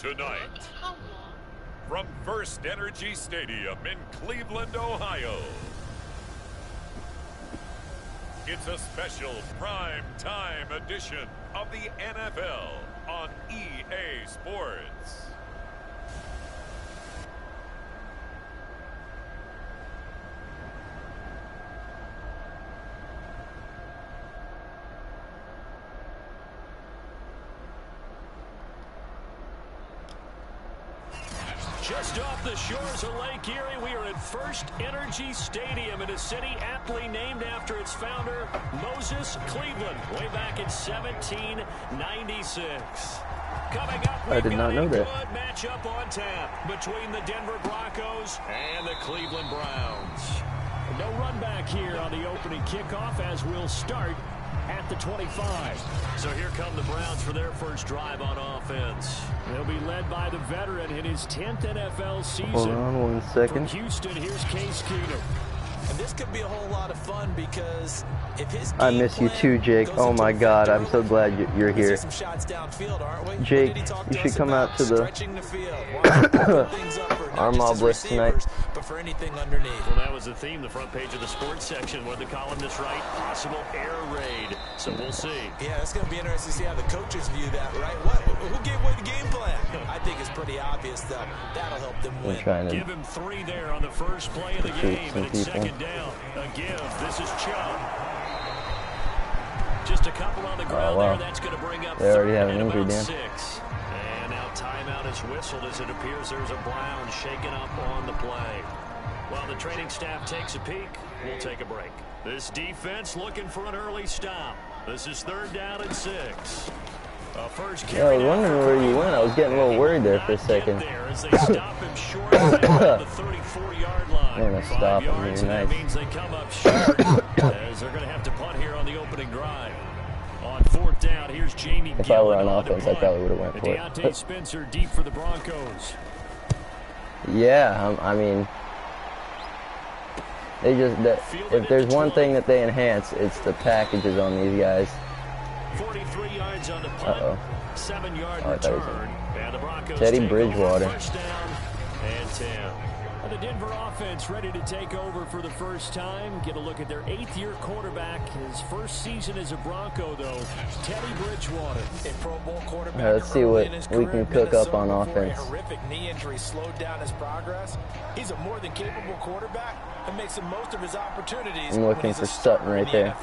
Tonight, from First Energy Stadium in Cleveland, Ohio, it's a special prime time edition of the NFL on EA Sports. Just off the shores of Lake Erie, we are at First Energy Stadium in a city aptly named after its founder, Moses Cleveland, way back in 1796. Coming up, I did not know that. Good matchup on tap between the Denver Broncos and the Cleveland Browns. No run back here on the opening kickoff as we'll start at the 25. So here come the Browns for their first drive on offense. They'll be led by the veteran in his 10th NFL season. Hold on 1 second. From Houston, here's Case Keenum. And this could be a whole lot of fun because if his I miss you too, Jake. Oh my God, I'm so glad you're here. some shots downfield, aren't we? Jake, you should come out to the our mob list tonight. But for anything underneath. Well, that was the theme, the front page of the sports section where the columnists write possible air raid. So we'll see. Yeah, it's going to be interesting to see how the coaches view that, right? Who gave away the game plan? I think it's pretty obvious, though. That'll help them win. Give him 3 there on the first play of the game, and it's second down. A give. This is Chubb. Just a couple on the ground there. That's going to bring up they already third have an and injury, about Dan. 6. And now timeout is whistled as it appears there's a Brown shaken up on the play. While the training staff takes a peek, we'll take a break. This defense looking for an early stop. This is 3rd down and 6. First Yeah, I was wondering where you went. I was getting a little worried there for a second. As they stop him short of the 34-yard line. They're going to stop him. Nice. Nice. That means they come up short as they're going to have to punt here on the opening drive. On 4th down, here's Jamie If I were on Gillen offense, I probably would have went for it. Deontay Spencer deep for the Broncos. Yeah, I mean, they just if there's one thing that they enhance, it's the packages on these guys. 43 yards on the punt, 7-yard return, and the Broncos Teddy Bridgewater. First down and 10. The Denver offense ready to take over for the first time. Get a look at their 8th-year quarterback. His first season as a Bronco, though, Teddy Bridgewater. A Pro Bowl quarterback. Let's see what we can cook up on offense. A horrific knee injury slowed down his progress. He's a more than capable quarterback and makes the most of his opportunities. I'm looking for Sutton right there.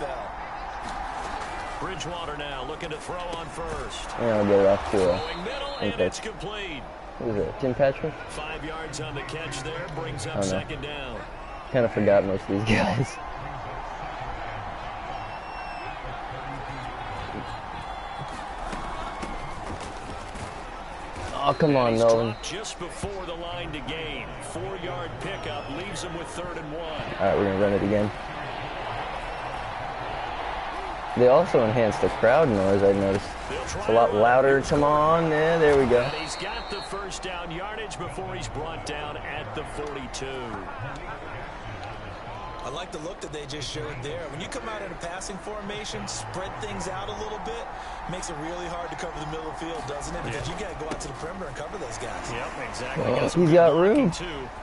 Bridgewater now looking to throw on first. Yeah, I'll get it off to Throwing middle, and it's complete. What is it, Tim Patrick? 5 yards on the catch there, brings up second down. Kind of forgot most of these guys. Oh, come on, Melvin. Just before the line to gain. 4-yard pickup leaves him with 3rd and 1. All right, we're going to run it again. They also enhanced the crowd noise, I noticed. It's a lot louder. Come on. Yeah, there we go. And he's got the first down yardage before he's brought down at the 42. I like the look that they just showed there. When you come out in a passing formation, spread things out a little bit, makes it really hard to cover the middle of the field, doesn't it? Because you got to go out to the perimeter and cover those guys. Yep, exactly. Well, he's got room.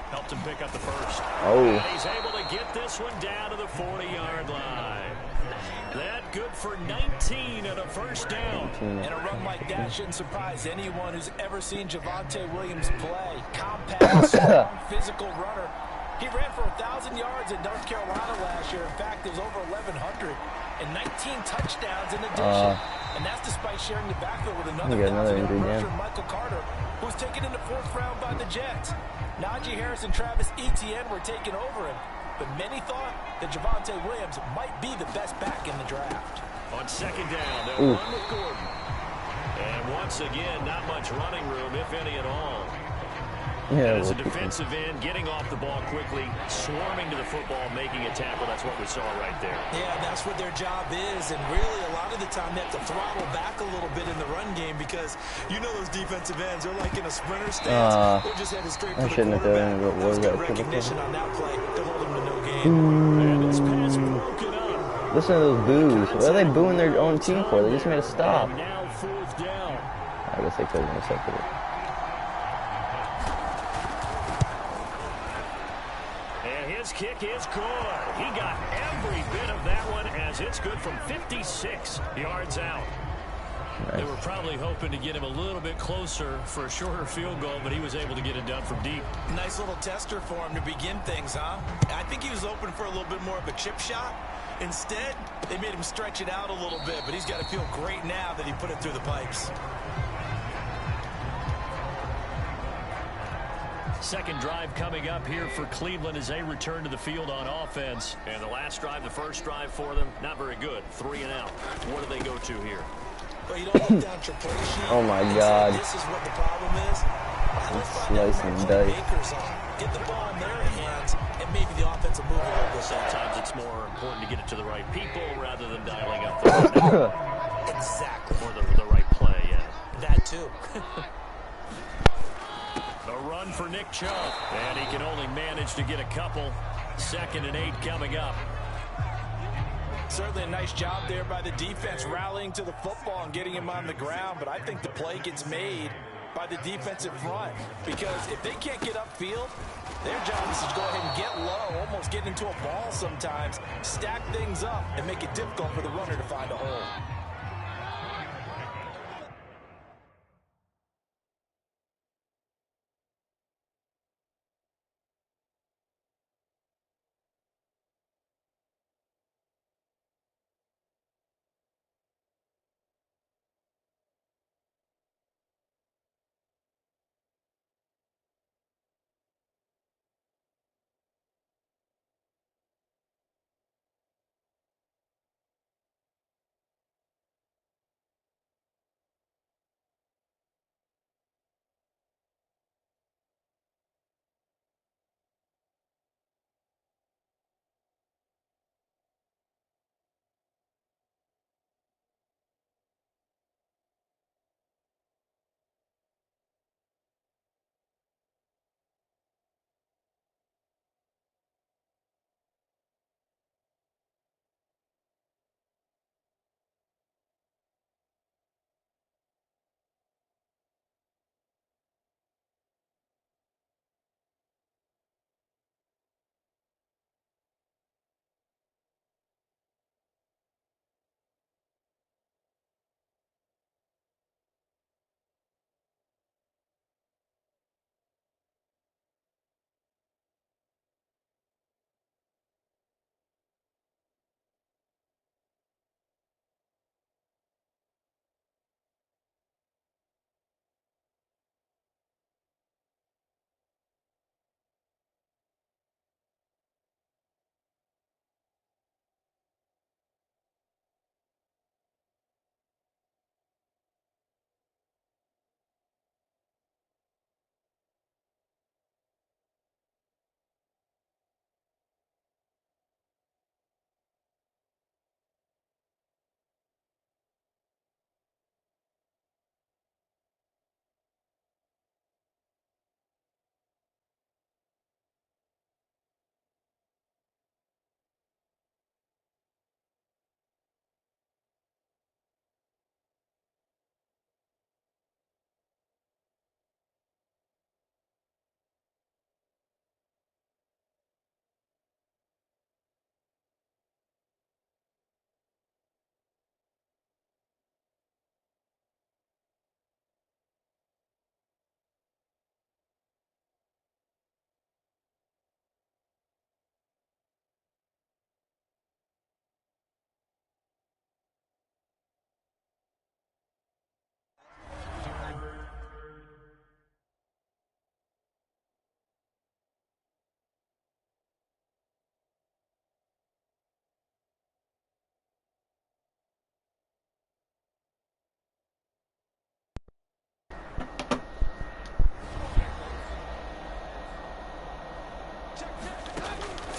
Helped him pick up the first. Oh. And he's able to get this one down to the 40-yard line. That good for 19 and a first down. And a run like that shouldn't surprise anyone who's ever seen Javonte Williams play. Compact, strong, physical runner. He ran for 1,000 yards in North Carolina last year. In fact, it was over 1,100 and 19 touchdowns in addition. And that's despite sharing the backfield with another 1,000-yard rusher, Michael Carter, who was taken in the 4th round by the Jets. Najee Harris and Travis Etienne were taking over him. But many thought that Javonte Williams might be the best back in the draft. On second down, they'll run with Gordon. And once again, not much running room, if any at all. Yeah, as a defensive end, getting off the ball quickly, swarming to the football, making a tackle. That's what we saw right there. Yeah, that's what their job is. And really, a lot of the time, they have to throttle back a little bit in the run game because you know those defensive ends, they're like in a sprinter stance. They're just headed straight for the quarterback. That was good recognition on that play to hold them to no gain. And this pass broken up. Listen to those boos. What are they booing their own team for? They just made a stop. And now 4th down. I guess they could have intercepted it. His kick is good. He got every bit of that one as it's good from 56 yards out. They were probably hoping to get him a little bit closer for a shorter field goal, but he was able to get it done from deep. Nice little tester for him to begin things, huh? I think he was open for a little bit more of a chip shot. Instead, they made him stretch it out a little bit, but he's got to feel great now that he put it through the pipes. Second drive coming up here for Cleveland as they return to the field on offense. And the last drive, the first drive for them, not very good. 3 and out. What do they go to here? Well, you don't look down your play sheet. Oh my God. This is what the problem is. Slicing and dice. Get the ball in their hands, and maybe the offensive move a little bit. Sometimes it's more important to get it to the right people rather than dialing up the right number. Exactly. Or the right play, yeah. That too. A run for Nick Chubb, and he can only manage to get a couple. 2nd and 8 coming up. Certainly a nice job there by the defense rallying to the football and getting him on the ground, but I think the play gets made by the defensive front because if they can't get upfield, their job is to go ahead and get low, almost get into a ball sometimes, stack things up, and make it difficult for the runner to find a hole.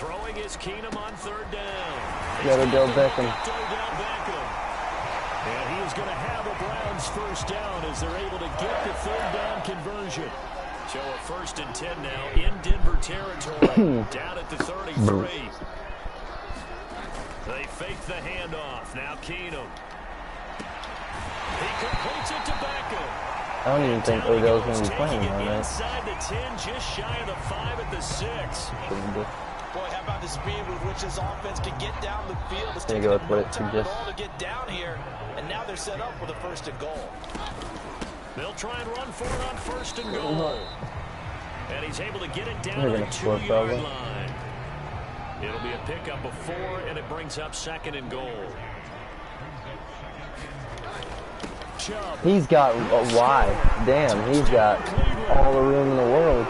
Throwing is Keenum on 3rd down. Gotta go Beckham. And he is going to have a Browns 1st down as they're able to get the 3rd down conversion. So a 1st and 10 now in Denver territory, down at the 33. They fake the handoff. Now Keenum. He completes it to Beckham. I don't even think Odell's going to be playing on that. Inside the 10, just shy of the 5 at the 6. Shouldn't be. Boy, how about the speed with which this offense can get down the field? It's taking go them with what no it time at suggests. all to get down here, and now they're set up with a 1st and goal. They'll try and run for it on 1st and goal. And he's able to get it down They're to the gonna score 2-yard probably. line. It'll be a pickup of 4, and it brings up 2nd and goal. Chubb. He's got a wide. Damn, he's got all the room in the world.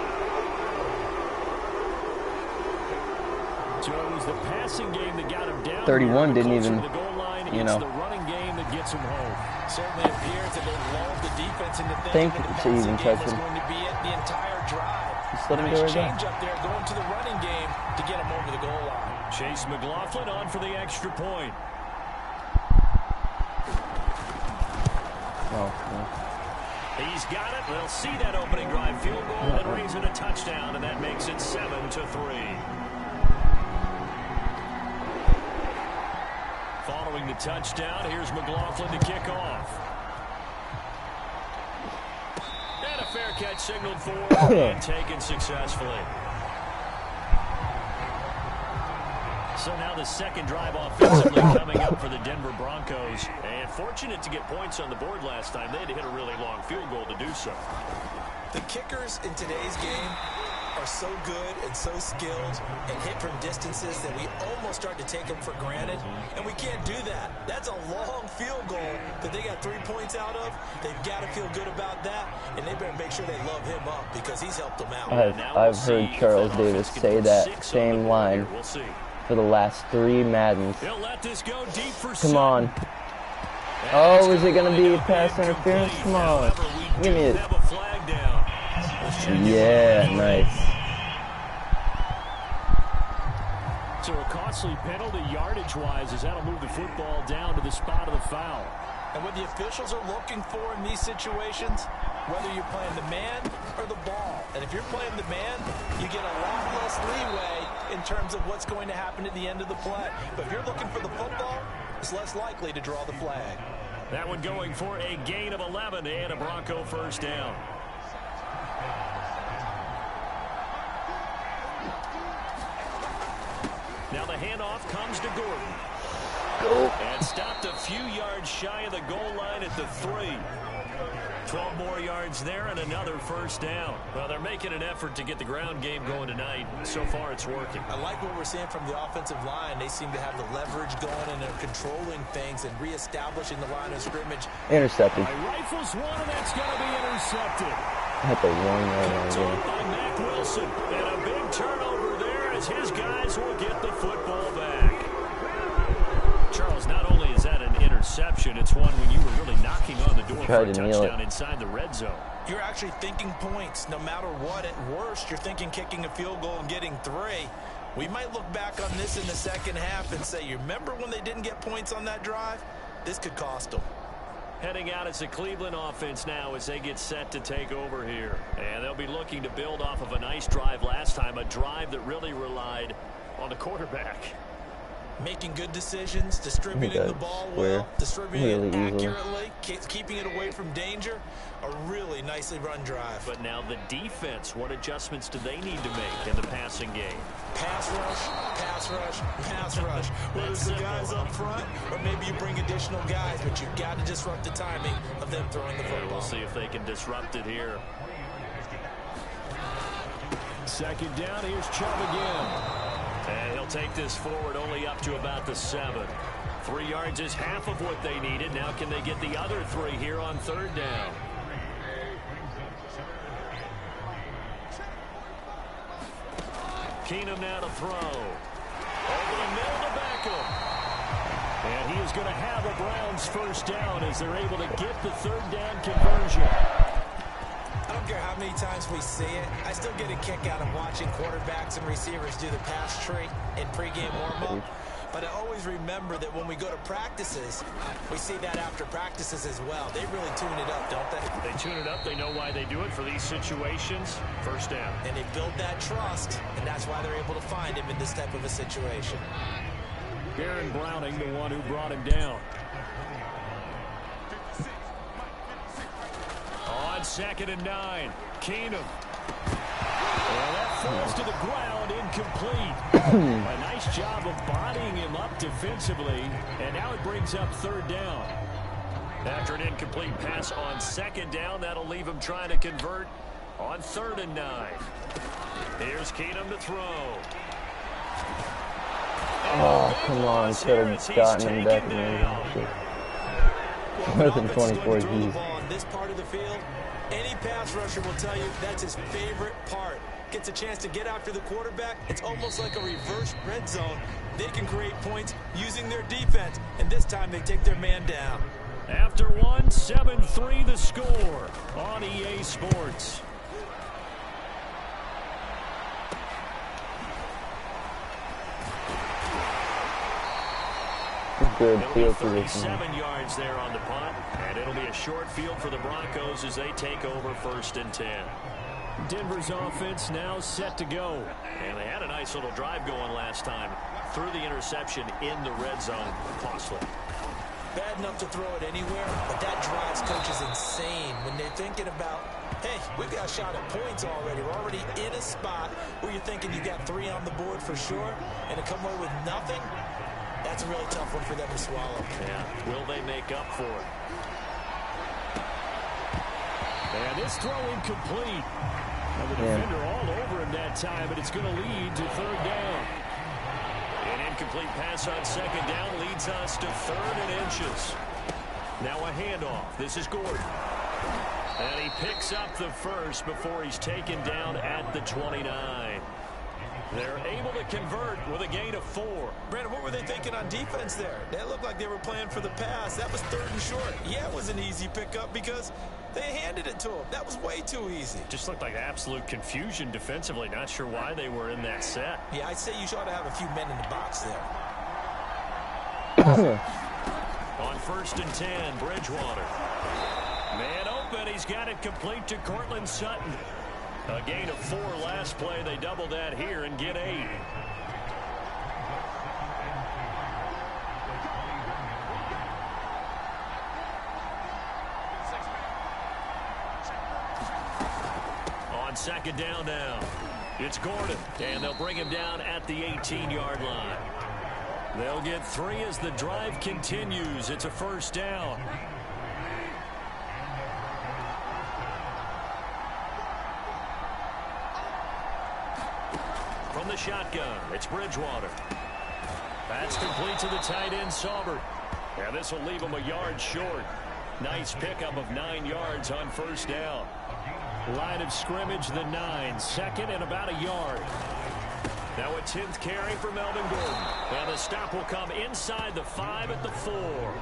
So it was the passing game that got him down. 31 didn't Closer even, to the goal line. you It's know. the running game that gets him home. Certainly appears that they've lulled the defense into Think thinking that the to even passing game touch was him. going to be it the entire drive. Just let him Nice go right change up there, going to the running game to get him over the goal line. Chase McLaughlin on for the extra point. Oh, He's got it. They'll see that opening drive field goal and raise it a touchdown, and that makes it 7-3. Following the touchdown, here's McLaughlin to kick off. And a fair catch signaled for and taken successfully. So now the 2nd drive offensively coming up for the Denver Broncos. And fortunate to get points on the board last time. They had to hit a really long field goal to do so. The kickers in today's game are so good and so skilled and hit from distances that we almost start to take them for granted, and we can't do that. That's a long field goal that they got 3 points out of. They've got to feel good about that, and they better make sure they love him up because he's helped them out. I've heard Charles Davis say that same line for the last 3 Maddens. He'll let this go deep for Come on. Oh, is it going to be pass interference? Come on. Give me it. Yeah, nice. So a costly penalty yardage-wise as that'll move the football down to the spot of the foul. And what the officials are looking for in these situations, whether you're playing the man or the ball. And if you're playing the man, you get a lot less leeway in terms of what's going to happen at the end of the play. But if you're looking for the football, it's less likely to draw the flag. That one going for a gain of 11 and a Bronco 1st down. Now the handoff comes to Gordon. And stopped a few yards shy of the goal line at the 3. 12 more yards there and another 1st down. Well, they're making an effort to get the ground game going tonight. So far, it's working. I like what we're seeing from the offensive line. They seem to have the leverage going, and they're controlling things and reestablishing the line of scrimmage. Intercepted. Rifles one, and that's going to be intercepted. Hit the 1-yard line. Told by Mac Wilson. And a big turnover there as his guys will get the football back. Charles, not only is that an interception, it's one when you were really knocking on the door for a touchdown inside the red zone. You're actually thinking points no matter what. At worst, you're thinking kicking a field goal and getting 3. We might look back on this in the second half and say, you remember when they didn't get points on that drive? This could cost them. Heading out as the Cleveland offense now as they get set to take over here. And they'll be looking to build off of a nice drive last time, a drive that really relied on the quarterback. Making good decisions, distributing the ball well, distributing it accurately, keeping it away from danger. A really nicely run drive. But now the defense, what adjustments do they need to make in the passing game? Pass rush, pass rush, pass rush. Whether it's the guys up front or maybe you bring additional guys, but you've got to disrupt the timing of them throwing the football. We'll see if they can disrupt it here. 2nd down, here's Chubb again. And he'll take this forward only up to about the 7. 3 yards is half of what they needed. Now can they get the other 3 here on 3rd down? Keenum now to throw. Over the middle to Beckham. And he is going to have a Browns 1st down as they're able to get the 3rd down conversion. I don't care how many times we see it. I still get a kick out of watching quarterbacks and receivers do the pass tree in pregame warm-up. But I always remember that when we go to practices, we see that after practices as well. They really tune it up, don't they? They tune it up. They know why they do it for these situations. 1st down. And they build that trust, and that's why they're able to find him in this type of a situation. Aaron Browning, the one who brought him down. On 2nd and 9, Keenum. And that falls to the ground, incomplete. A nice job of bodying him up defensively, and now it brings up third down. After an incomplete pass on second down, that'll leave him trying to convert on 3rd and 9. Here's Keenum to throw. Oh, come on. Could have gotten him back in there. More than 24 Gs. On this part of the field, any pass rusher will tell you that's his favorite part. Gets a chance to get after the quarterback. It's almost like a reverse red zone. They can create points using their defense, and this time they take their man down. After one, 7-3 the score on EA Sports. Good field position. 37 yards there on the punt, and it'll be a short field for the Broncos as they take over 1st and 10. Denver's offense now set to go. And they had a nice little drive going last time. Threw the interception in the red zone. Costly. Bad enough to throw it anywhere, but that drives coaches insane when they're thinking about, hey, we've got a shot at points already. We're already in a spot where you're thinking you got 3 on the board for sure, and to come away with nothing, that's a really tough one for them to swallow. Yeah, will they make up for it? And this throw incomplete. Now the defender all over him that time, but it's going to lead to 3rd down. An incomplete pass on 2nd down leads us to 3rd and inches. Now a handoff. This is Gordon. And he picks up the first before he's taken down at the 29. They're able to convert with a gain of 4. Brandon, what were they thinking on defense there? They looked like they were playing for the pass. That was 3rd and short. Yeah, it was an easy pickup because they handed it to him. That was way too easy. Just looked like absolute confusion defensively. Not sure why they were in that set. Yeah, I'd say you ought to have a few men in the box there. On 1st and 10, Bridgewater. Man open. He's got it complete to Cortland Sutton. A gain of 4 last play. They double that here and get 8. On 2nd down now, it's Gordon, and they'll bring him down at the 18-yard line. They'll get 3 as the drive continues. It's a 1st down. From the shotgun, it's Bridgewater. That's complete to the tight end, Saubert. And this will leave him a yard short. Nice pickup of 9 yards on 1st down. Line of scrimmage, the 9. 2nd and about a yard. Now a 10th carry for Melvin Gordon. And the stop will come inside the 5 at the 4.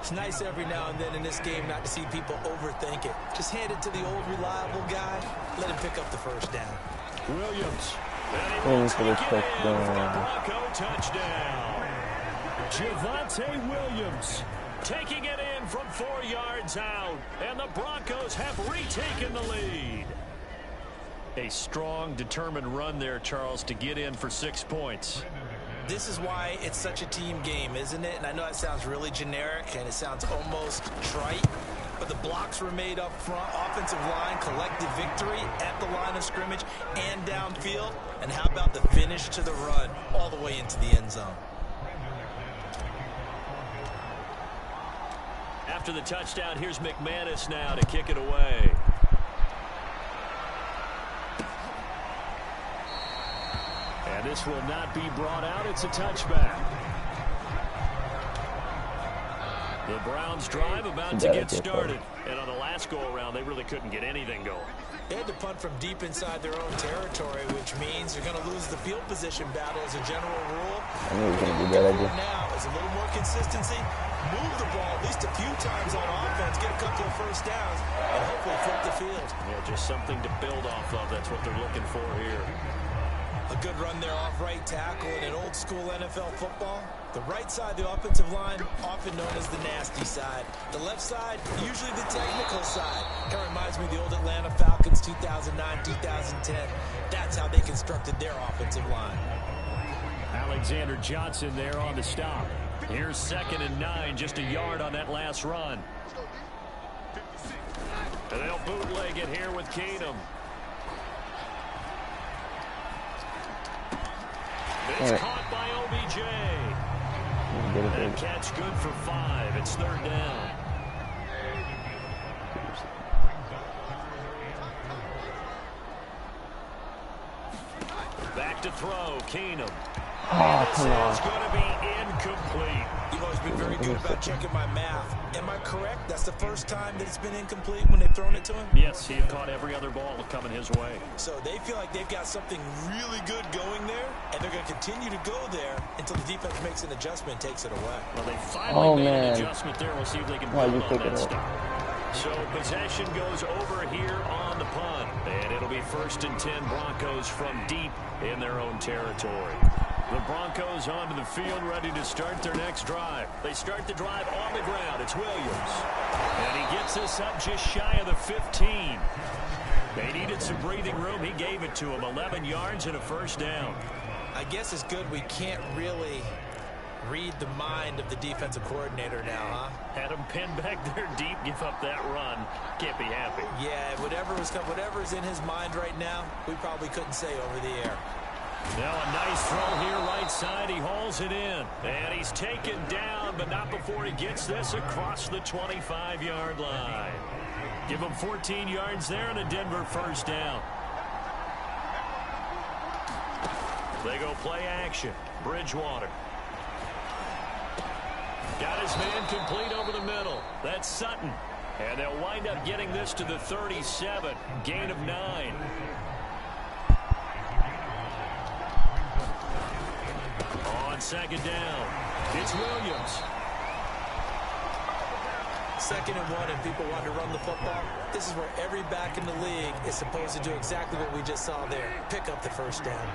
It's nice every now and then in this game not to see people overthink it. Just hand it to the old reliable guy. Let him pick up the 1st down. Williams. And he will take it in for the Bronco touchdown. Javonte Williams taking it in from 4 yards out. And the Broncos have retaken the lead. A strong, determined run there, Charles, to get in for 6 points. This is why it's such a team game, isn't it? And I know that sounds really generic and it sounds almost trite, but the blocks were made up front. Offensive line, collective victory at the line of scrimmage and downfield. And how about the finish to the run all the way into the end zone? After the touchdown, here's McManus now to kick it away. And this will not be brought out. It's a touchback. The Browns drive about to get started. And on the last go-around, they really couldn't get anything going. They had to punt from deep inside their own territory, which means they're going to lose the field position battle as a general rule. I knew it was going to be that idea. Now is a little more consistency. Move the ball at least a few times on offense. Get a couple of 1st downs and hopefully flip the field. Yeah, just something to build off of. That's what they're looking for here. A good run there off right tackle in an old school NFL football. The right side, the offensive line, often known as the nasty side. The left side, usually the technical side. Kind of reminds me of the old Atlanta Falcons 2009, 2010. That's how they constructed their offensive line. Alexander Johnson there on the stop. Here's 2nd and 9, just a yard on that last run. And they'll bootleg it here with Keenum. It's caught by OBJ. That catch good for 5. It's 3rd down. Back to throw, Keenum. Oh, come on. It's going to be incomplete. You've always been very good about checking my math. Am I correct? That's the first time that it's been incomplete when they've thrown it to him? Yes, he had caught every other ball coming his way. So they feel like they've got something really good going there, and they're going to continue to go there until the defense makes an adjustment and takes it away. Well, they finally made an adjustment there. We'll see if they can build on that stop. So possession goes over here on the punt, and it'll be 1st and 10 Broncos from deep in their own territory. The Broncos onto the field, ready to start their next drive. They start the drive on the ground. It's Williams. And he gets us up just shy of the 15. They needed some breathing room. He gave it to him. 11 yards and a 1st down. I guess it's good we can't really read the mind of the defensive coordinator now, huh? Had him pinned back there deep, give up that run. Can't be happy. Yeah, whatever's in his mind right now, we probably couldn't say over the air. Now a nice throw here right side. He hauls it in. And he's taken down, but not before he gets this across the 25-yard line. Give him 14 yards there and a Denver 1st down. They go play action. Bridgewater. Got his man complete over the middle. That's Sutton. And they'll wind up getting this to the 37. Gain of 9. On 2nd down, it's Williams. 2nd and 1, and people want to run the football. This is where every back in the league is supposed to do exactly what we just saw there. Pick up the 1st down.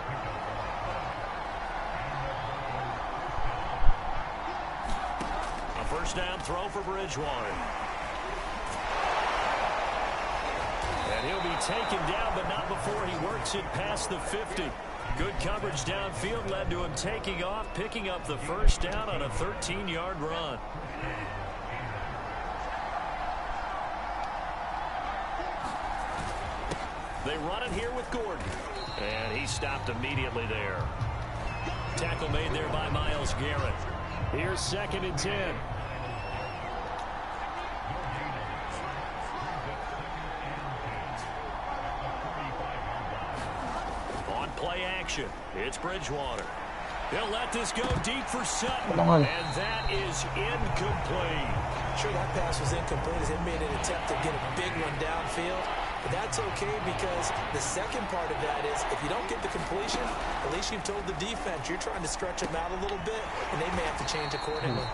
A 1st down throw for Bridgewater. And he'll be taken down, but not before he works it past the 50. Good coverage downfield led to him taking off, picking up the 1st down on a 13-yard run. They run it here with Gordon. And he stopped immediately there. Tackle made there by Myles Garrett. Here's 2nd and 10. On play action, it's Bridgewater. They'll let this go deep for Sutton. And that is incomplete. Sure, that pass was incomplete as they made an attempt to get a big one downfield. But that's okay because the second part of that is if you don't get the completion, at least you've told the defense you're trying to stretch them out a little bit, and they may have to change accordingly.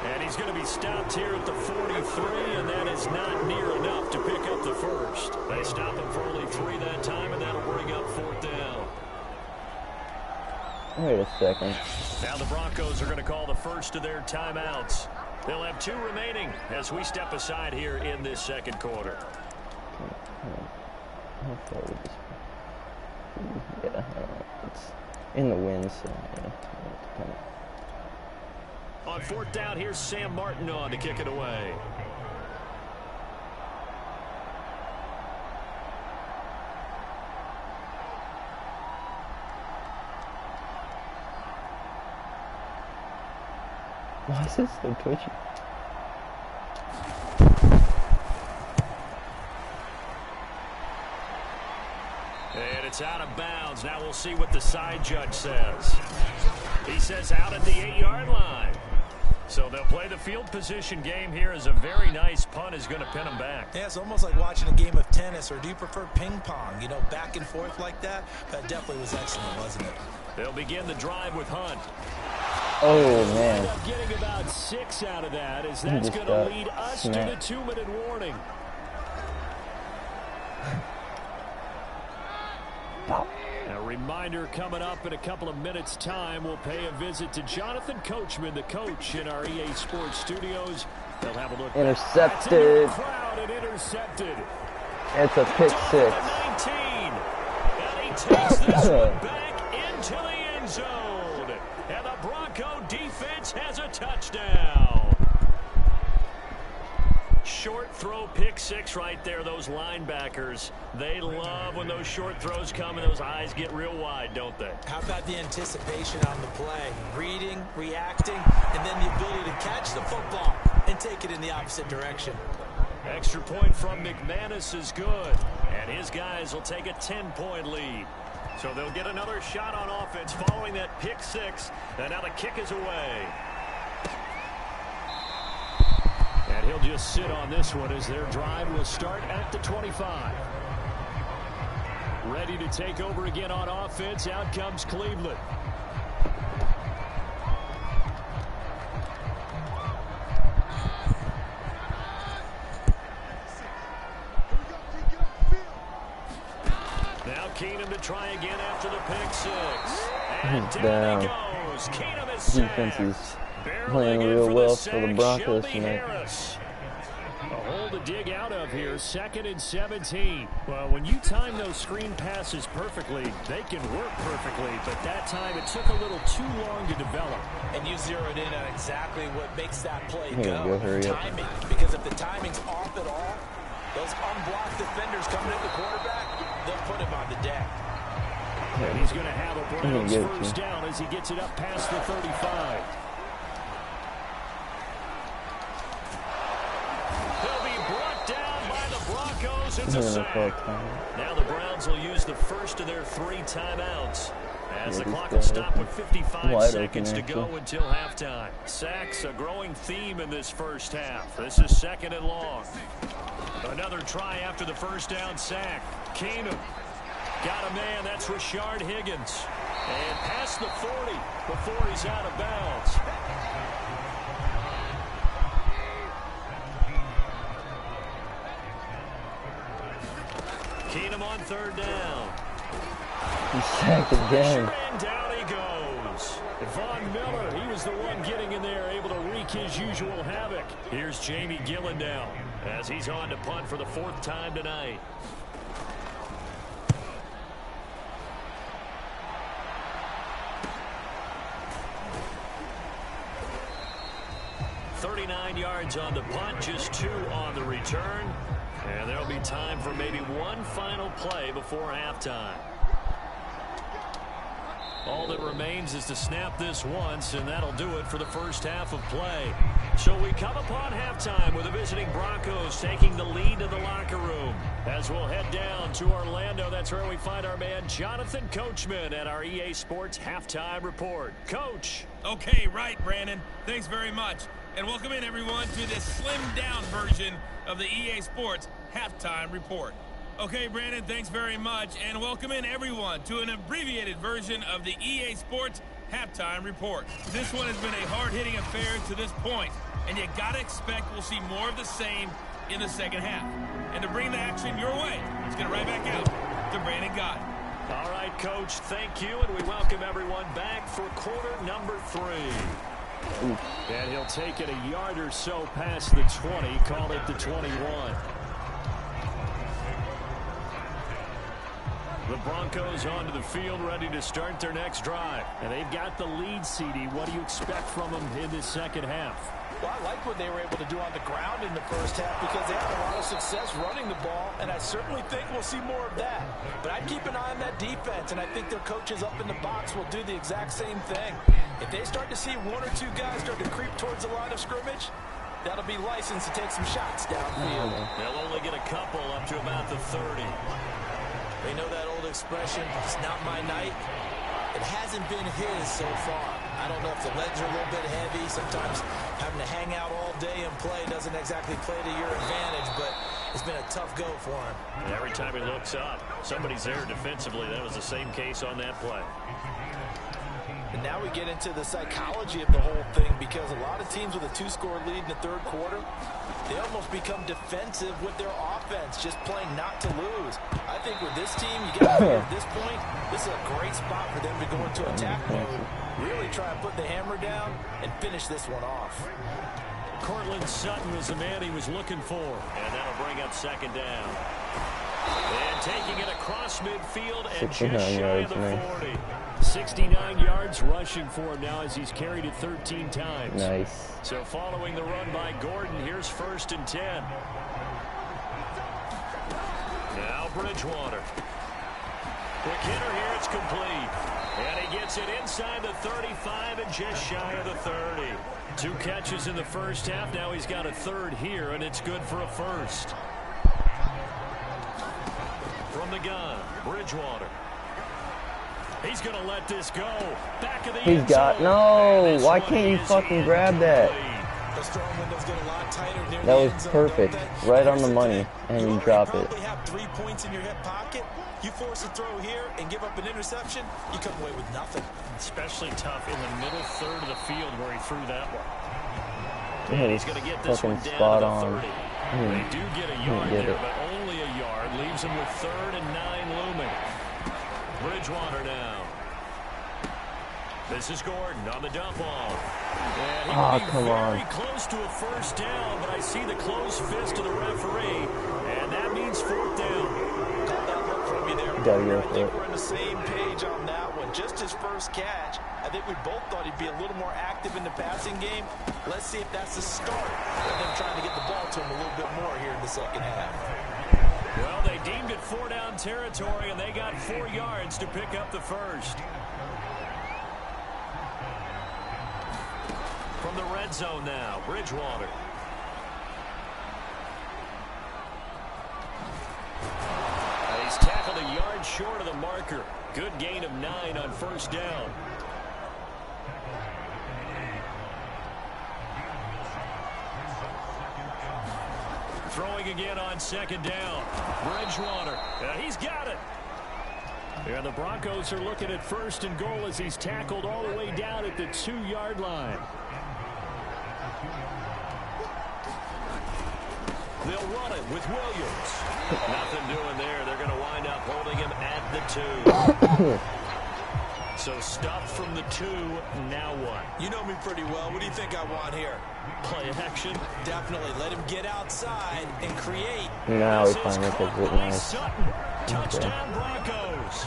And he's going to be stopped here at the 43, and that is not near enough to pick up the 1st. They stop him for only 3 that time, and that'll bring up 4th down. Wait a second. Now the Broncos are going to call the first of their timeouts. They'll have 2 remaining as we step aside here in this 2nd quarter. How far would this be? Yeah, it's in the wind, so yeah. On 4th down, here's Sam Martin on to kick it away. Why is this so twitchy? And it's out of bounds. Now we'll see what the side judge says. He says out at the 8-yard line. So they'll play the field position game here as a very nice punt is going to pin them back. Yeah, it's almost like watching a game of tennis, or do you prefer ping pong? You know, back and forth like that? That definitely was excellent, wasn't it? They'll begin the drive with Hunt. Oh, man. End up getting about 6 out of that, as that's going to lead us to the 2-minute warning. A reminder coming up in a couple of minutes' time, we'll pay a visit to Jonathan Coachman, the coach in our EA Sports studios. They'll have a look. Intercepted. Crowd and intercepted. It's a pick 6. 19. And he takes this one back into the end zone. And the Bronco defense has a touchdown. short throw pick six right there. Those linebackers, they love when those short throws come and those eyes get real wide, don't they? How about the anticipation on the play? Reading, reacting, and then the ability to catch the football and take it in the opposite direction. Extra point from McManus is good. And his guys will take a 10-point lead. So they'll get another shot on offense following that pick six. And now the kick is away. And he'll just sit on this one as their drive will start at the 25. Ready to take over again on offense. Out comes Cleveland. Now Keenum to try again after the pick six. And down he goes. Keenum is sacked. Defense is playing real well for the Broncos tonight. A hole to dig out of here, 2nd and 17. Well, when you time those screen passes perfectly, they can work perfectly, but that time it took a little too long to develop. And you zeroed in on exactly what makes that play go. Timing. Because if the timing's off at all, those unblocked defenders coming at the quarterback, they'll put him on the deck. And he's going to have a Browns first down as he gets it up past the 35. It's a sack. Now the Browns will use the first of their 3 timeouts as the clock will stop with 55 seconds to go until halftime. Sacks a growing theme in this first half. This is 2nd and long. Another try after the first down sack. Keenum got a man. That's Rashard Higgins. And past the 40 before he's out of bounds. Keenum on 3rd down. He's sacked again. And down he goes. Von Miller, he was the one getting in there, able to wreak his usual havoc. Here's Jamie Gillen now as he's on to punt for the 4th time tonight. $39 yards on the punt, just 2 on the return. And there'll be time for maybe one final play before halftime. All that remains is to snap this once, and that'll do it for the first half of play. So we come upon halftime with the visiting Broncos taking the lead in the locker room. As we'll head down to Orlando, that's where we find our man Jonathan Coachman at our EA Sports Halftime Report. Coach. Okay, right, Brandon. Thanks very much. And welcome in, everyone, to this slimmed-down version of the EA Sports Halftime Report. Okay, Brandon, thanks very much. And welcome in, everyone, to an abbreviated version of the EA Sports Halftime Report. This one has been a hard-hitting affair to this point, and you got to expect we'll see more of the same in the second half. And to bring the action your way, let's get it right back out to Brandon Gott. All right, Coach, thank you, and we welcome everyone back for quarter number 3. And he'll take it a yard or so past the 20, call it the 21. The Broncos onto the field, ready to start their next drive. And they've got the lead, CD. What do you expect from them in this second half? Well, I like what they were able to do on the ground in the first half because they had a lot of success running the ball, and I certainly think we'll see more of that. But I'd keep an eye on that defense, and I think their coaches up in the box will do the exact same thing. If they start to see 1 or 2 guys start to creep towards the line of scrimmage, that'll be licensed to take some shots downfield. They'll only get a couple up to about the 30. They know that old expression, it's not my night. It hasn't been his so far. I don't know if the legs are a little bit heavy. Sometimes having to hang out all day and play doesn't exactly play to your advantage, but it's been a tough go for him. And every time he looks up, somebody's there defensively. That was the same case on that play. And now we get into the psychology of the whole thing because a lot of teams with a 2-score lead in the 3rd quarter, they almost become defensive with their offense, just playing not to lose. I think with this team, you got to figure at this point, this is a great spot for them to go into attack mode, really try and put the hammer down and finish this one off. Cortland Sutton was the man he was looking for, and that'll bring up 2nd down. And taking it across midfield and just 69 shy yards, of the man. 40. 69 yards rushing for him now as he's carried it 13 times. Nice. So following the run by Gordon, here's 1st and 10. Now Bridgewater. Quick hitter here, it's complete. And he gets it inside the 35 and just shy of the 30. 2 catches in the first half. Now he's got a 3rd here, and it's good for a 1st. From the gun, Bridgewater. He's going to let this go. Back of the end zone. No, why can't you fucking grab that? That was perfect. Right on the money. And you drop it. You probably have 3 points in your hip pocket. You force a throw here and give up an interception, you come away with nothing. Especially tough in the middle 3rd of the field where he threw that one. Yeah, And he's going to get this one down spot to the on. 30. They do get a yard get there, it. but only a yard. Leaves him with 3rd and 9 looming. Bridgewater now. This is Gordon on the dump off. And he will be come very on. close to a first down, but I see the closed fist of the referee, and that means 4th down. Call that look from you there. Gotta go I for think it. we're on the same page on that one. Just his first catch. I think we both thought he'd be a little more active in the passing game. Let's see if that's the start of them trying to get the ball to him a little bit more here in the second half. Well, they deemed it 4-down territory, and they got 4 yards to pick up the 1st. From the red zone now, Bridgewater. And he's tackled a yard short of the marker. Good gain of 9 on 1st down. Throwing again on 2nd down. Bridgewater. He's got it. And the Broncos are looking at 1st and goal as he's tackled all the way down at the 2-yard line. They'll run it with Williams. Nothing doing there. They're going to wind up holding him at the 2. So stuffed from the 2. Now what? You know me pretty well. What do you think I want here? Play action. Definitely. Let him get outside and create. Now This we is finally caught gets it by nice. Sutton. Touchdown Broncos.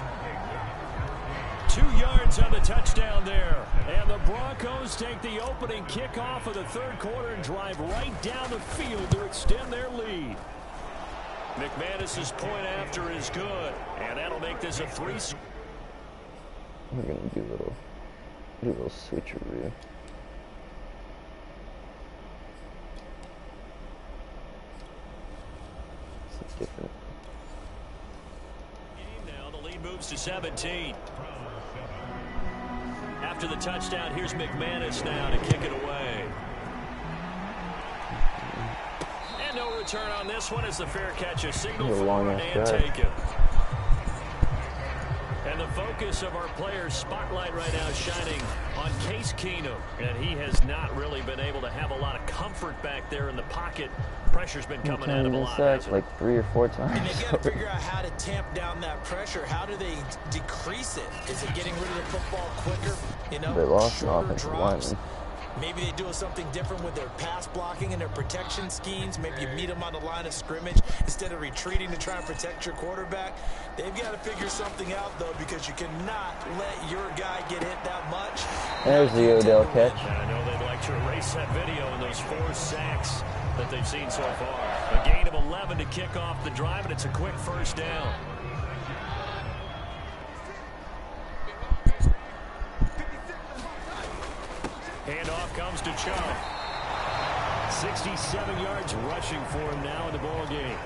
2 yards on the touchdown there. And the Broncos take the opening kickoff of the 3rd quarter and drive right down the field to extend their lead. McManus's point after is good. And that'll make this a 3. We're gonna do a little switcheroo. This is different. Now the lead moves to 17. After the touchdown, here's McManus now to kick it away. And no return on this one as the fair catch a signal for it and taken. And the focus of our players' spotlight right now shining on Case Keenum. And he has not really been able to have a lot of comfort back there in the pocket. Pressure's been coming at him a lot. Like 3 or 4 times. And they got to figure out how to tamp down that pressure. How do they decrease it? Is it getting rid of the football quicker? You know, They lost an shorter offensive drops. lineman. Maybe they do something different with their pass blocking and their protection schemes. Maybe you meet them on the line of scrimmage instead of retreating to try and protect your quarterback. They've got to figure something out, though, because you cannot let your guy get hit that much. There's the Odell catch. I know they'd like to erase that video and those 4 sacks that they've seen so far. A gain of 11 to kick off the drive, and it's a quick 1st down. Handoff comes to Chubb. 67 yards rushing for him now in the ball game.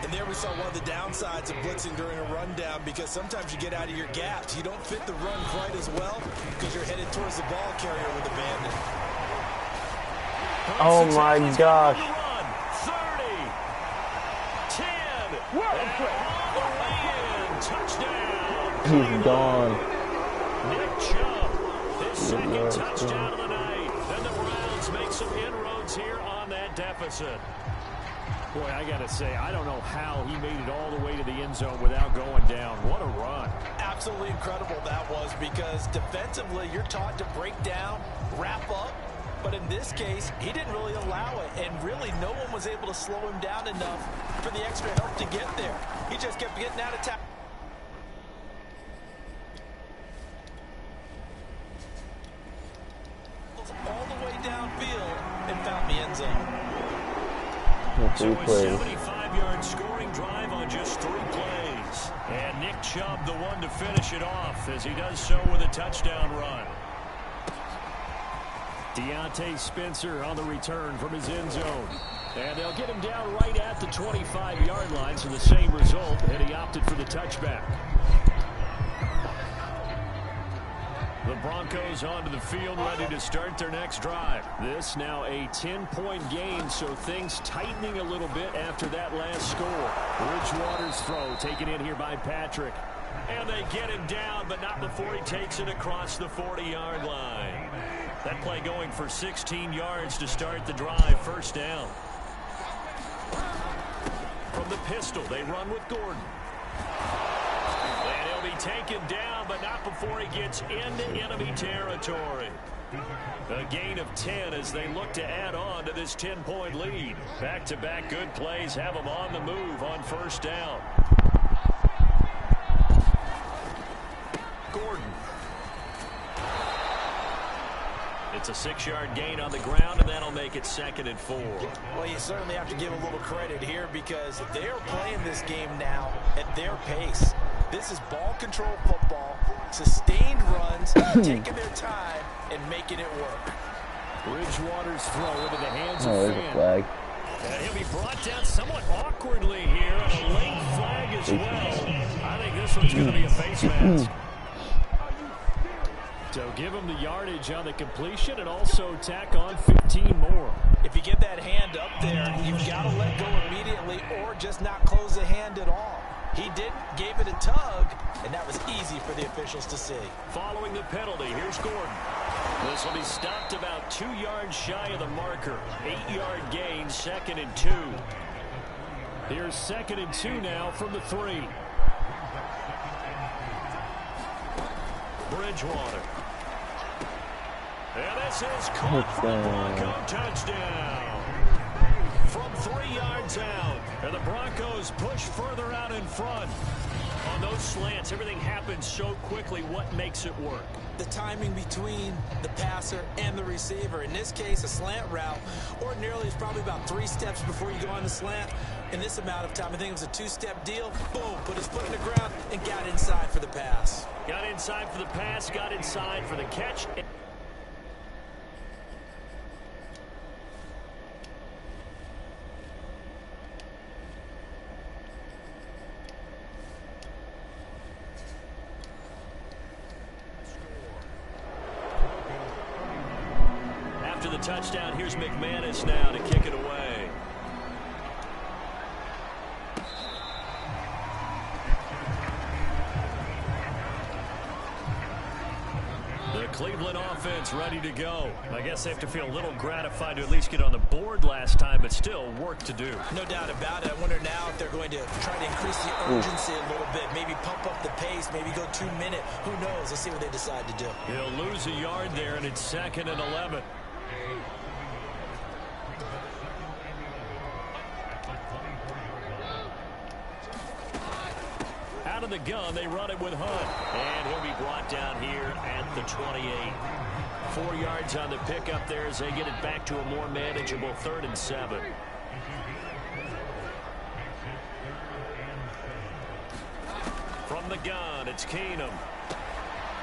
And there we saw one of the downsides of blitzing during a rundown, because sometimes you get out of your gaps. You don't fit the run quite as well because you're headed towards the ball carrier with abandon. Oh my gosh. 30, 10, all the way in. Touchdown. He's gone. Nick Chubb, his second touchdown of the night. Then the Browns make some inroads here on that deficit. Boy, I got to say, I don't know how he made it all the way to the end zone without going down. What a run. Absolutely incredible that was, because defensively you're taught to break down, wrap up, But in this case, he didn't really allow it, and really no one was able to slow him down enough for the extra help to get there. He just kept getting out of time. All the way downfield and found the end zone. So a 75-yard scoring drive on just 3 plays. And Nick Chubb, the one to finish it off, as he does so with a touchdown run. Deontay Spencer on the return from his end zone. And they'll get him down right at the 25-yard line, so the same result, and he opted for the touchback. The Broncos onto the field, ready to start their next drive. This now a 10-point game, so things tightening a little bit after that last score. Bridgewater's throw taken in here by Patrick. And they get him down, but not before he takes it across the 40-yard line. That play going for 16 yards to start the drive. First down. From the pistol, they run with Gordon. And he'll be taken down, but not before he gets into enemy territory. A gain of 10 as they look to add on to this 10-point lead. Back-to-back good plays have them on the move on first down. Gordon. It's a 6-yard gain on the ground, and that'll make it 2nd and 4. Well, you certainly have to give a little credit here because they're playing this game now at their pace. This is ball control football, sustained runs, taking their time, and making it work. Bridgewater's throw into the hands of there's a flag. And he'll be brought down somewhat awkwardly here, and a late flag as well. I think this one's going to be a face mask. So give him the yardage on the completion and also tack on 15 more. If you get that hand up there, you've got to let go immediately or just not close the hand at all. He didn't, gave it a tug, and that was easy for the officials to see. Following the penalty, here's Gordon. This will be stopped about 2 yards shy of the marker. 8-yard gain, 2nd and 2. Here's 2nd and 2 now from the 3. Bridgewater. And this is caught for the Bronco touchdown. From 3 yards out. And the Broncos push further out in front. On those slants, everything happens so quickly. What makes it work? The timing between the passer and the receiver. In this case, a slant route ordinarily is probably about 3 steps before you go on the slant. In this amount of time, I think it was a 2-step deal. Boom, put his foot in the ground and got inside for the pass. Got inside for the pass, got inside for the catch. After the touchdown, here's McManus now to kick it away. The Cleveland offense ready to go. I guess they have to feel a little gratified to at least get on the board last time, but still work to do. No doubt about it. I wonder now if they're going to try to increase the urgency a little bit, maybe pump up the pace, maybe go 2-minute. Who knows? Let's see what they decide to do. He'll lose a yard there, and it's 2nd and 11. Out of the gun, they run it with Hunt. And he'll be brought down here at the 28. 4 yards on the pickup there as they get it back to a more manageable 3rd and 7. From the gun, it's Keenum.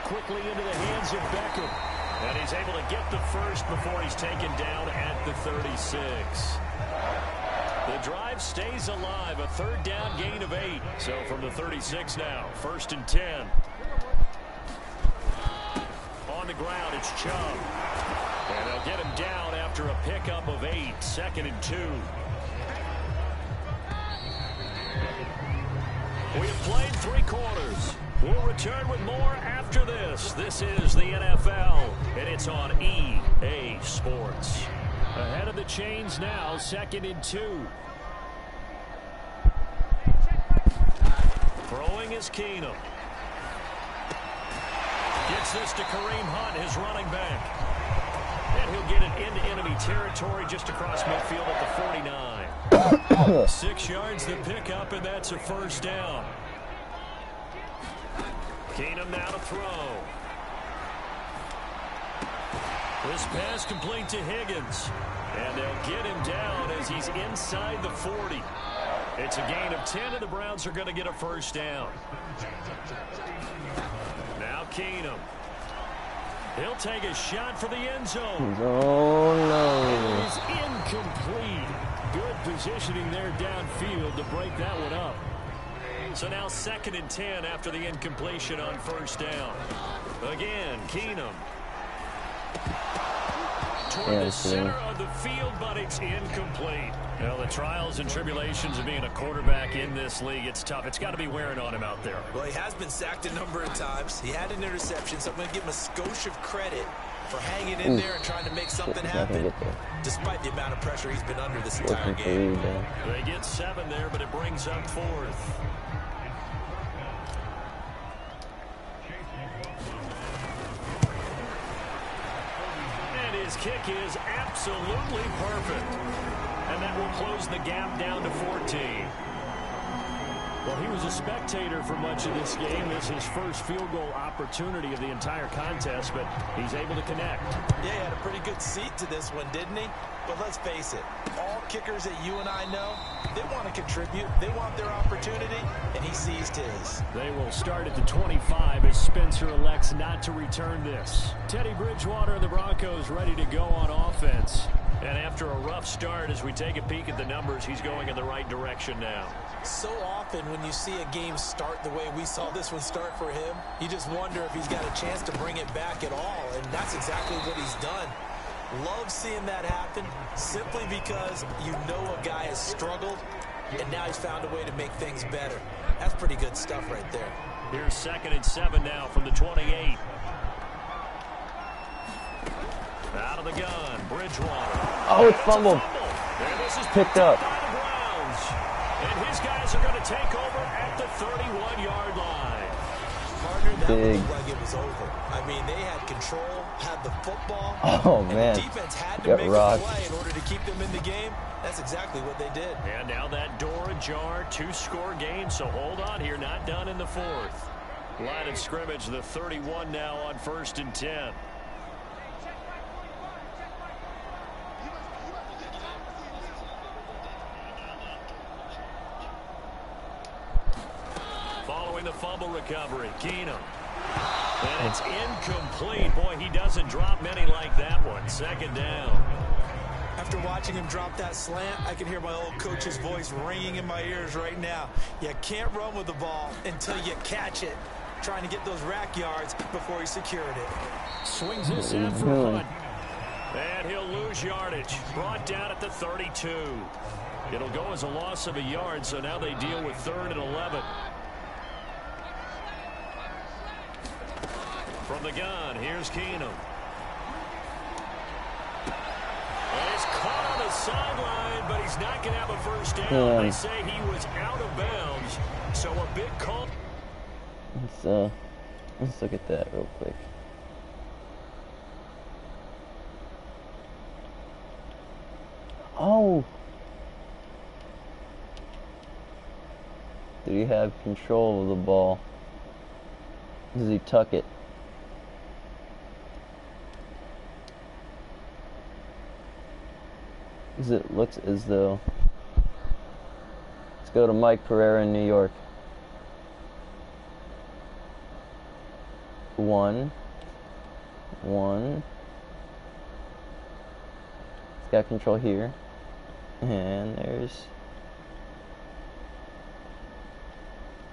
Quickly into the hands of Beckham. And he's able to get the first before he's taken down at the 36. The drive stays alive, a 3rd down gain of 8. So from the 36 now, 1st and 10. On the ground, it's Chubb. And they'll get him down after a pickup of 8, 2nd and 2. We have played 3 quarters. We'll return with more after this. This is the NFL, and it's on EA Sports. Ahead of the chains now, 2nd and 2. Throwing is Keenum. Gets this to Kareem Hunt, his running back. And he'll get it into enemy territory just across midfield at the 49. 6 yards to pick up, and that's a first down. Keenum now to throw. This pass complete to Higgins. And they'll get him down as he's inside the 40. It's a gain of 10, and the Browns are going to get a first down. Now Keenum. He'll take a shot for the end zone. Oh, no. It is incomplete. Good positioning there downfield to break that one up. So now 2nd and 10 after the incompletion on first down. Again, Keenum. Toward the center of the field, but it's incomplete. Well, the trials and tribulations of being a quarterback in this league, it's tough. It's got to be wearing on him out there. Well, he has been sacked a number of times. He had an interception, so I'm going to give him a skosh of credit for hanging in there and trying to make something happen, despite the amount of pressure he's been under this entire game. They get 7 there, but it brings up 4th. His kick is absolutely perfect. And that will close the gap down to 14. Well, he was a spectator for much of this game. This is his first field goal opportunity of the entire contest, but he's able to connect. Yeah, he had a pretty good seat to this one, didn't he? But let's face it, all kickers that you and I know, they want to contribute. They want their opportunity, and he seized his. They will start at the 25 as Spencer elects not to return this. Teddy Bridgewater and the Broncos ready to go on offense. And after a rough start, as we take a peek at the numbers, he's going in the right direction now. So often when you see a game start the way we saw this one start for him, you just wonder if he's got a chance to bring it back at all, and that's exactly what he's done. Love seeing that happen simply because you know a guy has struggled, and now he's found a way to make things better. That's pretty good stuff right there. Here's 2nd and 7 now from the 28. Out of the gun, Bridgewater. Oh, it's fumbled. And this is picked up by the Browns. And his guys are going to take over at the 31-yard line. Partner, that looked like it was over. I mean, they had control, had the football. Oh, man. And the defense had to make a play in order to keep them in the game. That's exactly what they did. And now that door ajar, 2-score game, so hold on here, not done in the 4th. Line of scrimmage, the 31 now on 1st and 10. Following the fumble recovery, Keenum. And it's incomplete. Boy, he doesn't drop many like that one. 2nd down. After watching him drop that slant, I can hear my old coach's voice ringing in my ears right now. You can't run with the ball until you catch it. Trying to get those rack yards before he secured it. Swings this in for a punt. And he'll lose yardage. Brought down at the 32. It'll go as a loss of a yard, so now they deal with 3rd and 11. From the gun, here's Keenum. And he's caught on the sideline, but he's not going to have a first down. They say he was out of bounds, so a big call. Let's look at that real quick. Oh! Did he have control of the ball? Does he tuck it? Because it looks as though. Let's go to Mike Pereira in New York. 1. He's got control here. And there's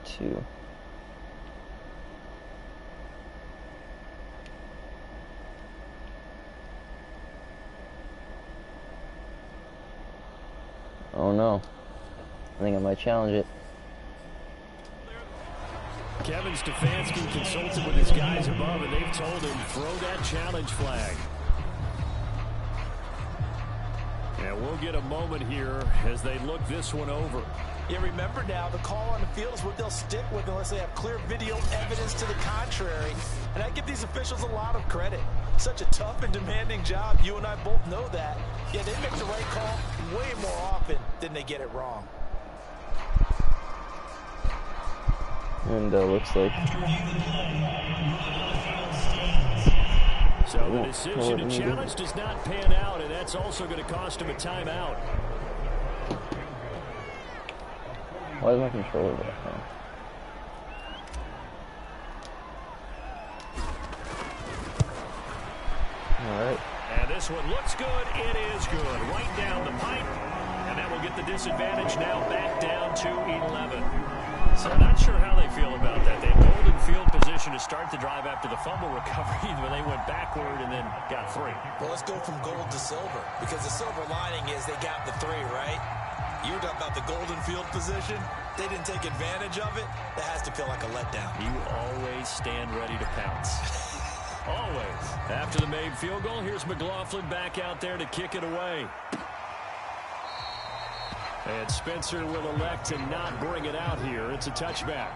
2. Oh no. I think I might challenge it. Kevin Stefanski consulted with his guys above, and they've told him, throw that challenge flag. And we'll get a moment here as they look this one over. Yeah, remember now, the call on the field is what they'll stick with unless they have clear video evidence to the contrary. And I give these officials a lot of credit. Such a tough and demanding job. You and I both know that. Yeah, they make the right call way more often than they get it wrong. And looks like... So the decision to challenge does not pan out, and that's also going to cost him a timeout. Why is my controller back now? Alright. And this one looks good. It is good. Right down the pipe. And that will get the disadvantage now back down to 11. So I'm not sure how they feel about that. They had golden field position to start the drive after the fumble recovery, but they went backward and then got 3. Well, let's go from gold to silver, because the silver lining is they got the 3, right? You were talking about the golden field position. They didn't take advantage of it. That has to feel like a letdown. You always stand ready to pounce. Always. After the made field goal, here's McLaughlin back out there to kick it away. And Spencer will elect to not bring it out here. It's a touchback.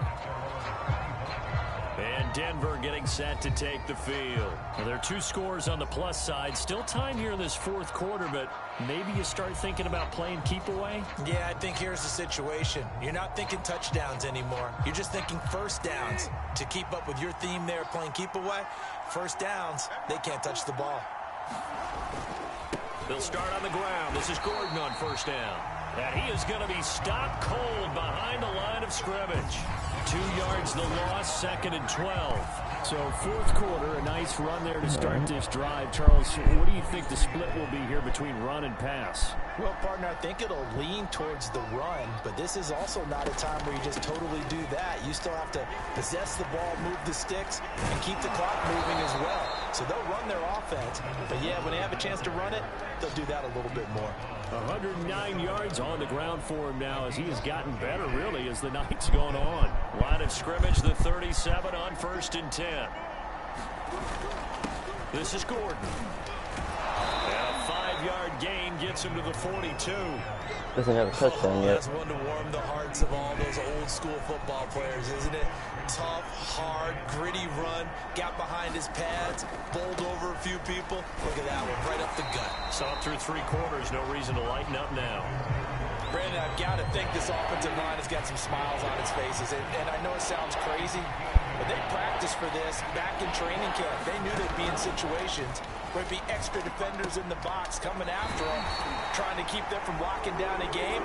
And Denver getting set to take the field. Well, there are 2 scores on the plus side. Still time here in this 4th quarter, but maybe you start thinking about playing keep away? Yeah, I think here's the situation. You're not thinking touchdowns anymore. You're just thinking first downs. To keep up with your theme there, playing keep away, first downs, they can't touch the ball. They'll start on the ground. This is Gordon on first down. And he is going to be stopped cold behind the line of scrimmage. 2 yards the loss, 2nd and 12. So 4th quarter, a nice run there to start this drive. Charles, what do you think the split will be here between run and pass? Well, partner, I think it'll lean towards the run, but this is also not a time where you just totally do that. You still have to possess the ball, move the sticks, and keep the clock moving as well. So they'll run their offense, but yeah, when they have a chance to run it, they'll do that a little bit more. 109 yards on the ground for him now as he has gotten better, really, as the night's gone on. Line of scrimmage, the 37 on 1st and 10. This is Gordon. And a 5-yard gain gets him to the 42. Doesn't have a touchdown yet. That's one to warm the hearts of all those old school football players, isn't it? Tough, hard, gritty run, got behind his pads, bowled over a few people. Look at that one, right up the gut. Saw it through 3 quarters, no reason to lighten up now. Brandon, I've got to think this offensive line has got some smiles on its faces, and I know it sounds crazy, but they practiced for this back in training camp. They knew they'd be in situations where there'd be extra defenders in the box coming after them, trying to keep them from locking down a game.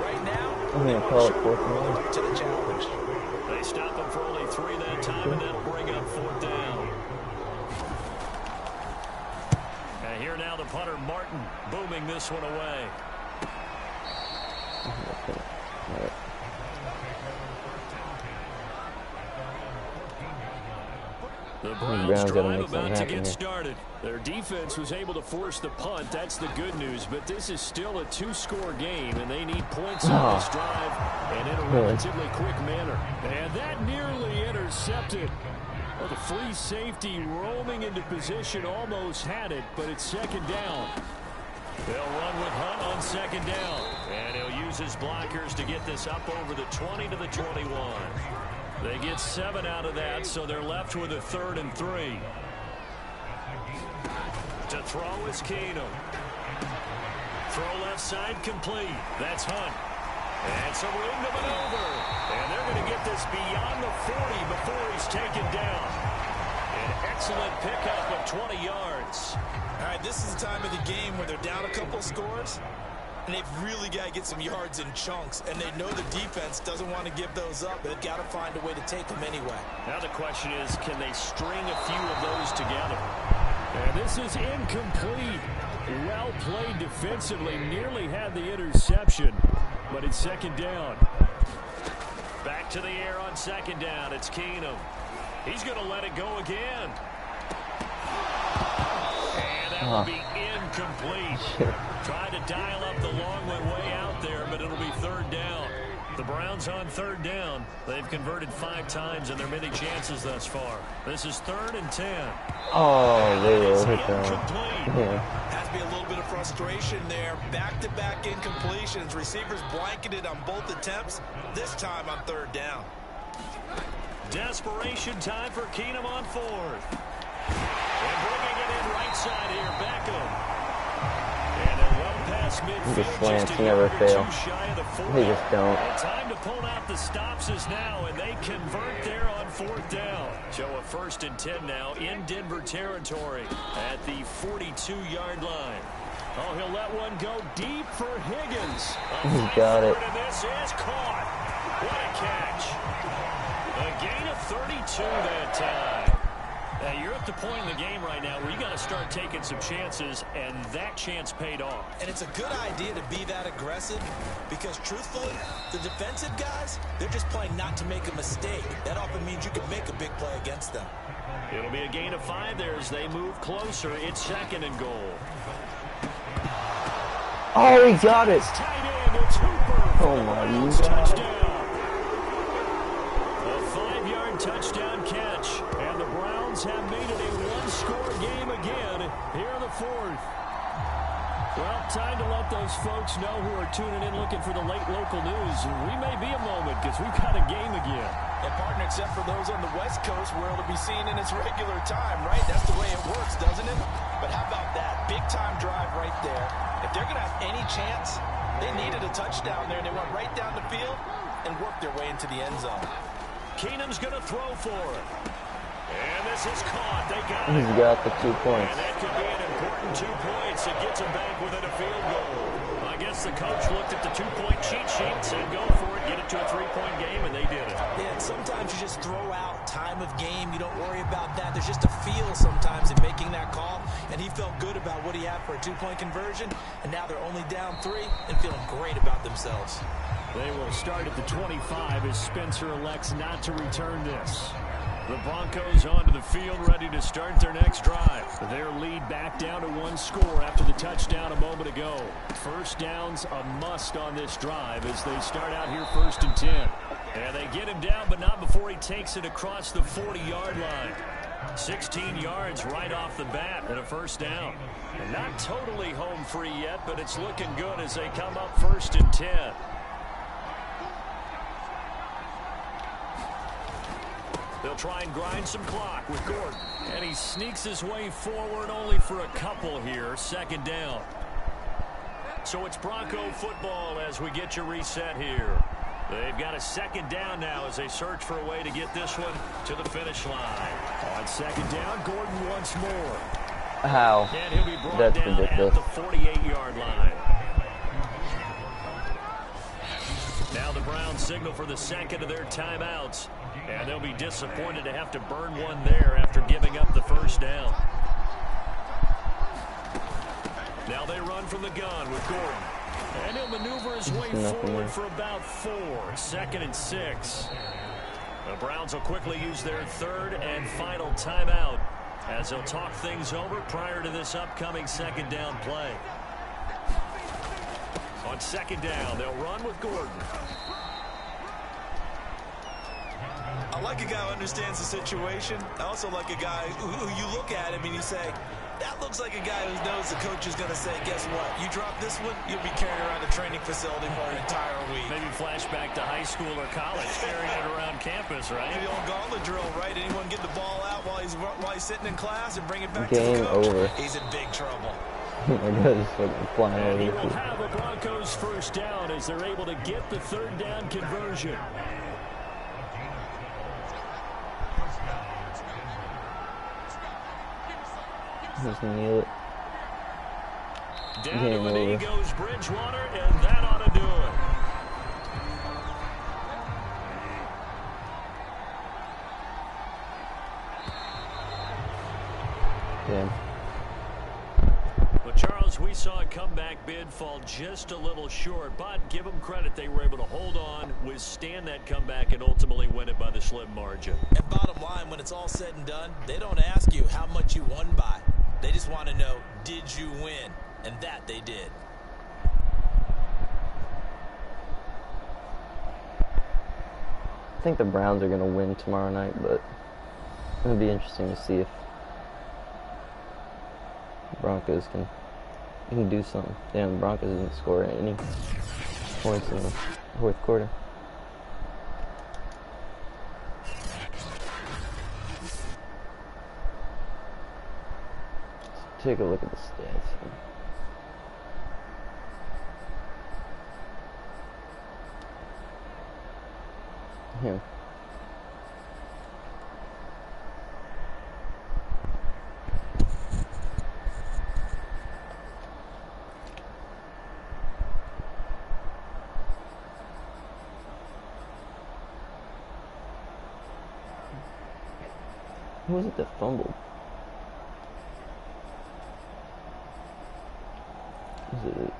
Right now, they want to show up to the challenge. They stop him for only 3 that time, and that'll bring up 4th down. And here now the punter, Martin, booming this one away. The Browns drive about to get started. Their defense was able to force the punt. That's the good news. But this is still a 2-score game, and they need points on this drive and in a relatively quick manner. And that nearly intercepted. Well, the free safety roaming into position almost had it, but it's 2nd down. They'll run with Hunt on 2nd down. And he'll use his blockers to get this up over the 20 to the 21. They get 7 out of that, so they're left with a 3rd and 3. To throw is Keenum. Throw left side complete. That's Hunt. And some room to maneuver. And they're going to get this beyond the 40 before he's taken down. An excellent pickup of 20 yards. All right, this is the time of the game where they're down a couple scores, and they've really got to get some yards in chunks, and they know the defense doesn't want to give those up. They've got to find a way to take them anyway. Now the question is, can they string a few of those together? And this is incomplete. Well played defensively. Nearly had the interception, but it's 2nd down. Back to the air on 2nd down. It's Keenum. He's going to let it go again. And that will be incomplete. Tried to dial up the long one way out there, but it'll be 3rd down. The Browns on third down. They've converted 5 times in their many chances thus far. This is 3rd and 10. Oh, they were overthrown. Yeah. Has to be a little bit of frustration there. Back-to-back incompletions. Receivers blanketed on both attempts. This time on 3rd down. Desperation time for Keenum on 4th. And bringing it in right side here, Beckham. And a well past midfield. The slants never fail. They just don't. Time to pull out the stops is now, and they convert there on 4th down. So a 1st and 10 now in Denver territory at the 42-yard line. Oh, he'll let one go deep for Higgins. He's got it. And this is caught. What a catch. A gain of 32 that time. Now, you're at the point in the game right now where you got to start taking some chances, and that chance paid off. And it's a good idea to be that aggressive because, truthfully, the defensive guys, they're just playing not to make a mistake. That often means you can make a big play against them. It'll be a gain of 5 there as they move closer. It's 2nd and goal. Oh, he got it. Tight end, it's Hooper. Oh, my God. Touchdown. A 5-yard touchdown catch. And the Browns have made it a 1-score game again here in the 4th. Well, time to let those folks know who are tuning in looking for the late local news. We may be a moment because we've got a game again. And, partner, except for those on the West Coast where it'll be seen in its regular time, right? That's the way it works, doesn't it? But how about that? Big-time drive right there. If they're going to have any chance, they needed a touchdown there, and they went right down the field and worked their way into the end zone. Keenum's going to throw for it. And this is caught. They got it. He's got the 2 points. And that could be an important 2 points. It gets them back within a field goal. I guess the coach looked at the 2-point cheat sheet and said, go for it, get it to a 3-point game, and they did it. Yeah, and sometimes you just throw out time of game. You don't worry about that. There's just a feel sometimes in making that call, and he felt good about what he had for a 2-point conversion, and now they're only down 3 and feeling great about themselves. They will start at the 25 as Spencer elects not to return this. The Broncos onto the field, ready to start their next drive. Their lead back down to 1 score after the touchdown a moment ago. 1st down's a must on this drive as they start out here 1st and 10. And they get him down, but not before he takes it across the 40-yard line. 16 yards right off the bat and a 1st down. And not totally home free yet, but it's looking good as they come up 1st and 10. They'll try and grind some clock with Gordon. And he sneaks his way forward only for a couple here. 2nd down. So it's Bronco football as we get you reset here. They've got a 2nd down now as they search for a way to get this one to the finish line. On 2nd down, Gordon once more. How? And he'll be brought That's down ridiculous. at the 48-yard line. Now the Browns signal for the 2nd of their timeouts. And they'll be disappointed to have to burn one there after giving up the 1st down. Now they run from the gun with Gordon. And he'll maneuver his way forward for about 4. 2nd and 6. The Browns will quickly use their 3rd and final timeout as they'll talk things over prior to this upcoming 2nd down play. On 2nd down, they'll run with Gordon. I like a guy who understands the situation. I also like a guy who you look at him and you say, that looks like a guy who knows the coach is going to say, guess what? You drop this one, you'll be carrying around the training facility for an entire week. Maybe flashback to high school or college, carrying it around campus, right? Maybe the old gauntlet drill, right? Anyone get the ball out while he's sitting in class and bring it back Game to the coach? over. He's in big trouble. My God, he's fucking flying And he over will the have a Broncos 1st down as they're able to get the 3rd down conversion. Just kneel it. Down Game to an over. Eagles Bridgewater, and that ought to do it. Yeah. But Charles, we saw a comeback bid fall just a little short, but give them credit. They were able to hold on, withstand that comeback, and ultimately win it by the slim margin. And bottom line, when it's all said and done, they don't ask you how much you won by. They just want to know, did you win? And that they did. think the Browns are going to win tomorrow night, but it'll be interesting to see if the Broncos can do something. Damn, the Broncos didn't score any points in the fourth quarter. Let's take a look at the stats here. Him. Who was it that fumbled? Was it?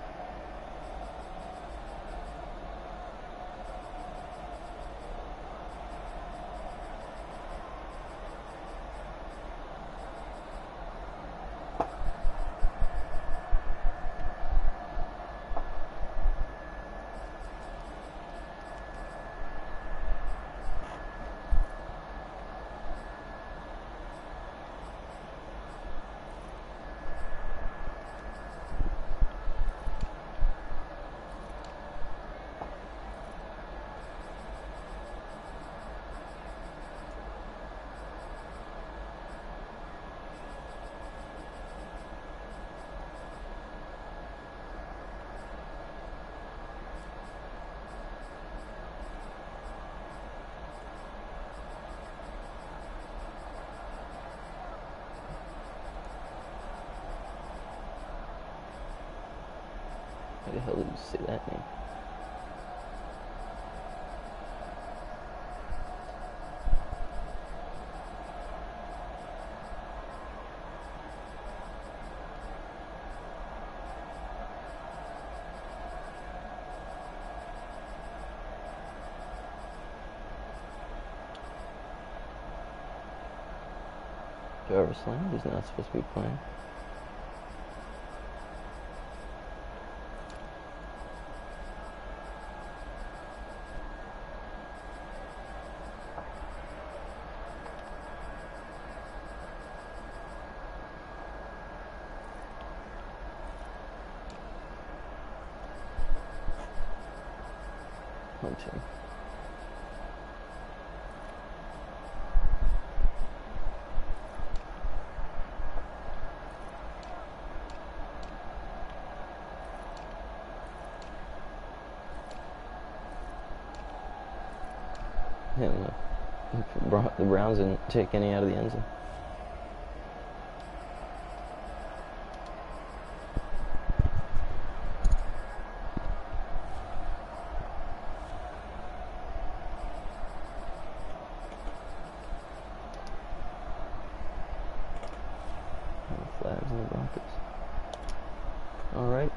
Why the hell did you say that name? Jarvis Land is not supposed to be playing. Hunting. Yeah, the Browns didn't take any out of the end zone. Flags in the Broncos. All right.